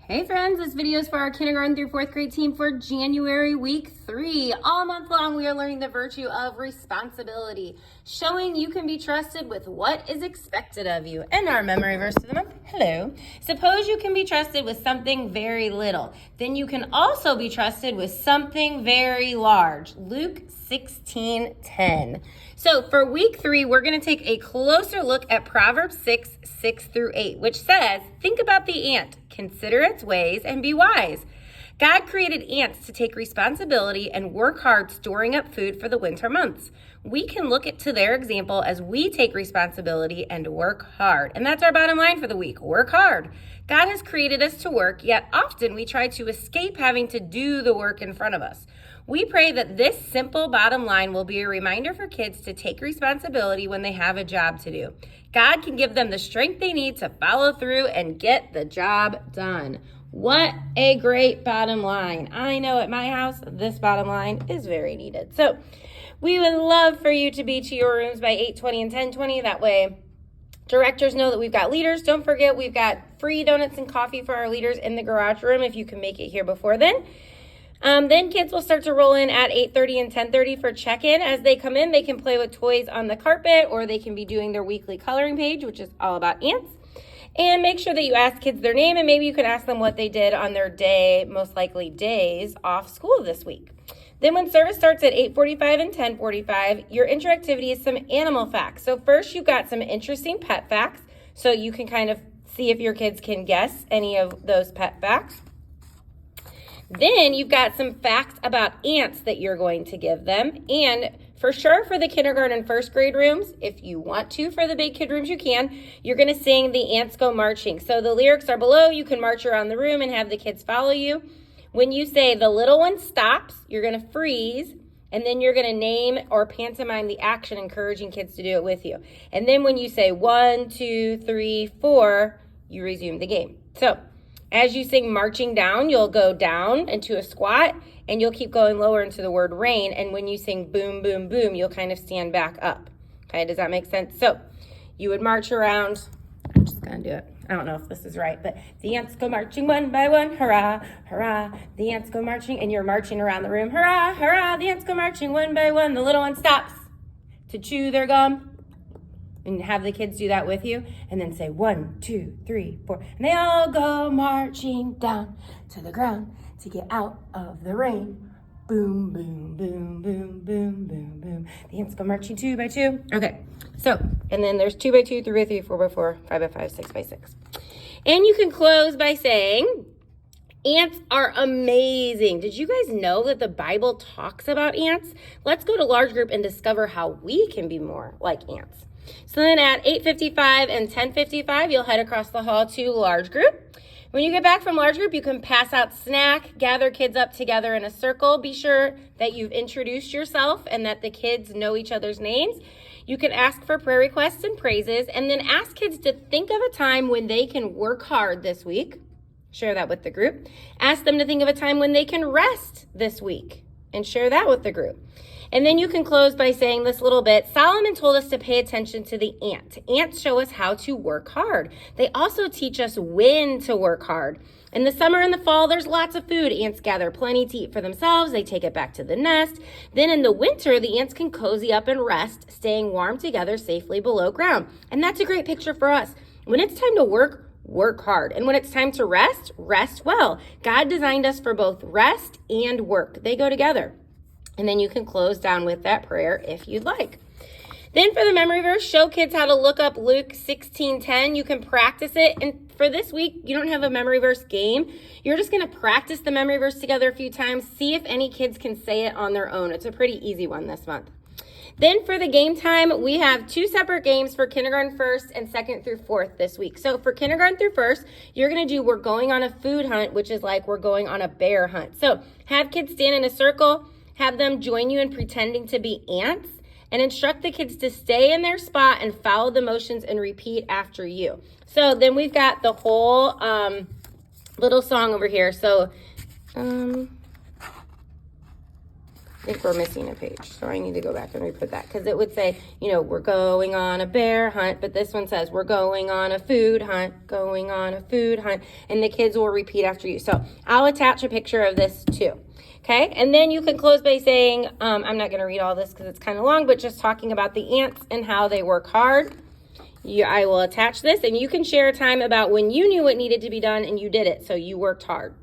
Hey friends, this video is for our kindergarten through 4th grade team for January week 3. All month long, we are learning the virtue of responsibility, showing you can be trusted with what is expected of you. And our memory verse of the month, hello. Suppose you can be trusted with something very little, then you can also be trusted with something very large. Luke 16:10. So for week 3, we're going to take a closer look at Proverbs 6:6-8, which says, think about the ant, consider its ways, and be wise. God created ants to take responsibility and work hard storing up food for the winter months. We can look to their example as we take responsibility and work hard. And that's our bottom line for the week, work hard. God has created us to work, yet often we try to escape having to do the work in front of us. We pray that this simple bottom line will be a reminder for kids to take responsibility when they have a job to do. God can give them the strength they need to follow through and get the job done. What a great bottom line. I know at my house, this bottom line is very needed. So we would love for you to be to your rooms by 8:20 and 10:20. That way directors know that we've got leaders. Don't forget, we've got free donuts and coffee for our leaders in the garage room if you can make it here before then. Then kids will start to roll in at 8:30 and 10:30 for check-in. As they come in, they can play with toys on the carpet, or they can be doing their weekly coloring page, which is all about ants. And make sure that you ask kids their name, and maybe you can ask them what they did on their day, most likely days off school this week. Then when service starts at 8:45 and 10:45, your interactivity is some animal facts. So first you've got some interesting pet facts, so you can kind of see if your kids can guess any of those pet facts. Then you've got some facts about ants that you're going to give them. And for sure for the kindergarten and first grade rooms, if you want to, for the big kid rooms you can, you're going to sing The Ants Go Marching. So the lyrics are below. You can march around the room and have the kids follow you. When you say the little one stops, you're going to freeze. And then you're going to name or pantomime the action, encouraging kids to do it with you. And then when you say 1, 2, 3, 4, you resume the game. So as you sing marching down, you'll go down into a squat, and you'll keep going lower into the word rain. And when you sing boom, boom, boom, you'll kind of stand back up. Okay, does that make sense? So you would march around. I'm just going to do it. I don't know if this is right, but the ants go marching one by one, hurrah, hurrah. The ants go marching, and you're marching around the room, hurrah, hurrah. The ants go marching one by one. The little one stops to chew their gum. And have the kids do that with you, and then say 1, 2, 3, 4, and they all go marching down to the ground to get out of the rain. Boom, boom, boom, boom, boom, boom, boom. The ants go marching 2 by 2. Okay, so, and then there's 2 by 2, 3 by 3, 4 by 4, 5 by 5, 6 by 6. And you can close by saying, ants are amazing. Did you guys know that the Bible talks about ants? Let's go to large group and discover how we can be more like ants. So then at 8:55 and 10:55, you'll head across the hall to large group. When you get back from large group, you can pass out snack, gather kids up together in a circle. Be sure that you've introduced yourself and that the kids know each other's names. You can ask for prayer requests and praises, and then ask kids to think of a time when they can work hard this week. Share that with the group. Ask them to think of a time when they can rest this week, and share that with the group. And then you can close by saying this little bit. Solomon told us to pay attention to the ant. Ants show us how to work hard. They also teach us when to work hard. In the summer and the fall, there's lots of food. Ants gather plenty to eat for themselves. They take it back to the nest. Then in the winter, the ants can cozy up and rest, staying warm together safely below ground. And that's a great picture for us. When it's time to work, work hard. And when it's time to rest, rest well. God designed us for both rest and work. They go together. And then you can close down with that prayer if you'd like. Then for the memory verse, show kids how to look up Luke 16:10. You can practice it. And for this week, you don't have a memory verse game. You're just going to practice the memory verse together a few times. See if any kids can say it on their own. It's a pretty easy one this month. Then for the game time, we have 2 separate games for kindergarten first and 2nd through 4th this week. So for kindergarten through first, you're going to do we're going on a food hunt, which is like we're going on a bear hunt. So have kids stand in a circle. Have them join you in pretending to be ants, and instruct the kids to stay in their spot and follow the motions and repeat after you. So then we've got the whole little song over here. So I think we're missing a page, so I need to go back and re-put that, because it would say, you know, we're going on a bear hunt, but this one says we're going on a food hunt, going on a food hunt, and the kids will repeat after you. So I'll attach a picture of this too. Okay, and then you can close by saying, I'm not going to read all this because it's kind of long, but just talking about the ants and how they work hard. I will attach this, and you can share a time about when you knew what needed to be done and you did it, so you worked hard.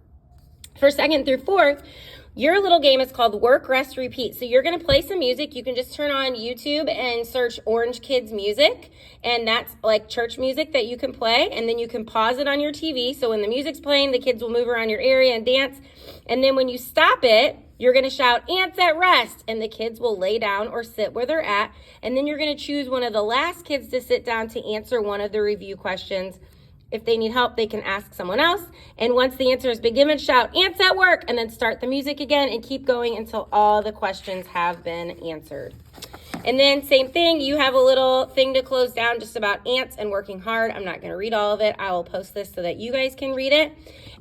For 2nd through 4th, your little game is called Work, Rest, Repeat. So you're going to play some music. You can just turn on YouTube and search Orange Kids Music, and that's like church music that you can play, and then you can pause it on your TV. So when the music's playing, the kids will move around your area and dance, and then when you stop it, you're going to shout, "Ants at rest," and the kids will lay down or sit where they're at, and then you're going to choose one of the last kids to sit down to answer one of the review questions. If they need help, they can ask someone else. And once the answer has been given, shout, "Ants at work," and then start the music again and keep going until all the questions have been answered. And then same thing, you have a little thing to close down just about ants and working hard. I'm not going to read all of it. I will post this so that you guys can read it.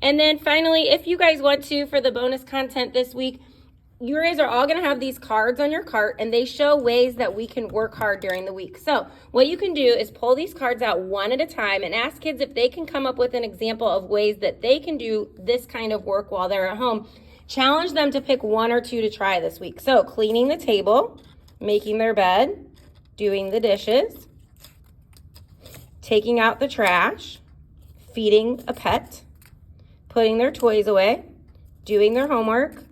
And then finally, if you guys want to, for the bonus content this week, you guys are all going to have these cards on your cart, and they show ways that we can work hard during the week. So what you can do is pull these cards out one at a time and ask kids if they can come up with an example of ways that they can do this kind of work while they're at home. Challenge them to pick 1 or 2 to try this week. So cleaning the table, making their bed, doing the dishes, taking out the trash, feeding a pet, putting their toys away, doing their homework,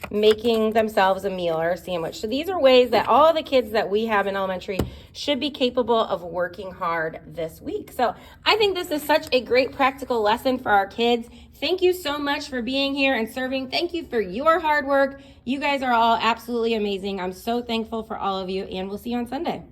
making themselves a meal or a sandwich. So these are ways that all the kids that we have in elementary should be capable of working hard this week. So I think this is such a great practical lesson for our kids. Thank you so much for being here and serving. Thank you for your hard work. You guys are all absolutely amazing. I'm so thankful for all of you, and we'll see you on Sunday.